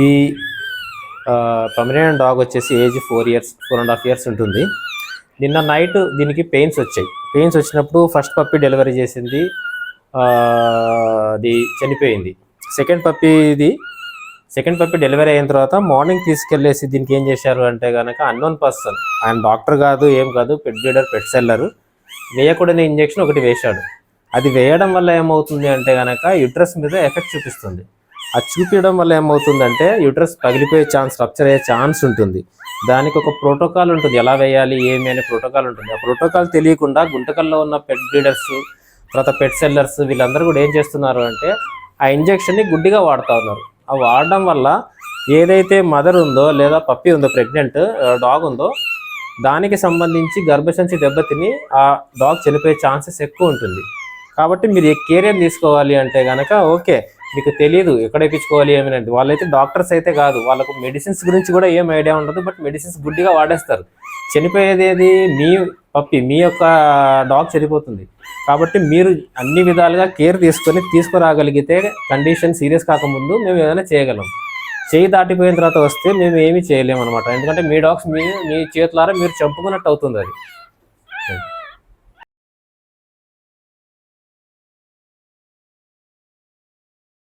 ఈ పమరేనియన్ డాగ్ వచ్చేసి age 4.5 years ఉంటుంది. నిన్న నైట్ దీనికి పెయిన్స్ వచ్చాయి. పెయిన్స్ వచ్చినప్పుడు ఫస్ట్ పప్పి డెలివరీ చేసింది, అది చనిపోయింది. సెకండ్ పప్పి డెలివరీ అయిన తర్వాత మార్నింగ్ తీసుకెళ్ళేసి దీనికి ఏం చేశారు అంటే కనుక అన్నోన్ పర్సన్, ఆయన డాక్టర్ కాదు, ఏం కాదు, పెట్ బ్రీడర్, పెట్ సెల్లరు, వేయకూడని ఇంజెక్షన్ ఒకటి వేశాడు. అది వేయడం వల్ల ఏమవుతుంది అంటే కనుక యూట్రస్ మీద ఎఫెక్ట్ చూపిస్తుంది. అది చూపించడం వల్ల ఏమవుతుందంటే యూట్రస్ పగిలిపోయే ఛాన్స్, రప్చర్ అయ్యే ఛాన్స్ ఉంటుంది. దానికి ఒక ప్రోటోకాల్ ఉంటుంది, ఎలా వేయాలి ఏమి అనే ప్రోటోకాల్ ఉంటుంది. ఆ ప్రోటోకాల్ తెలియకుండా గుంటకల్లో ఉన్న పెట్ బ్రీడర్స్, తర్వాత పెట్ సెల్లర్స్, వీళ్ళందరూ కూడా ఏం చేస్తున్నారు అంటే ఆ ఇంజెక్షన్ని గుడ్డిగా వాడుతూ ఉన్నారు. ఆ వాడడం వల్ల ఏదైతే మదర్ ఉందో లేదా పప్పి ఉందో, ప్రెగ్నెంట్ డాగ్ ఉందో, దానికి సంబంధించి గర్భసంచి దెబ్బతిని ఆ డాగ్ చనిపోయే ఛాన్సెస్ ఎక్కువ ఉంటుంది. కాబట్టి మీరు కేర్ ఏం తీసుకోవాలి అంటే కనుక, ఓకే మీకు తెలియదు ఎక్కడ ఎక్కించుకోవాలి ఏమైనా, వాళ్ళైతే డాక్టర్స్ అయితే కాదు, వాళ్ళకు మెడిసిన్స్ గురించి కూడా ఏం ఐడియా ఉండదు. బట్ మెడిసిన్స్ గుడ్డిగా వాడేస్తారు. చనిపోయేది ఏది? మీ పప్పి, మీ యొక్క డాగ్ చనిపోతుంది. కాబట్టి మీరు అన్ని విధాలుగా కేర్ తీసుకురాగలిగితే కండిషన్ సీరియస్ కాకముందు మేము ఏదైనా చేయగలం. చేయి దాటిపోయిన తర్వాత వస్తే మేము ఏమీ చేయలేము అనమాట. ఎందుకంటే మీ డాగ్స్ మీ చేతులారా మీరు చంపుకున్నట్టు అవుతుంది అది.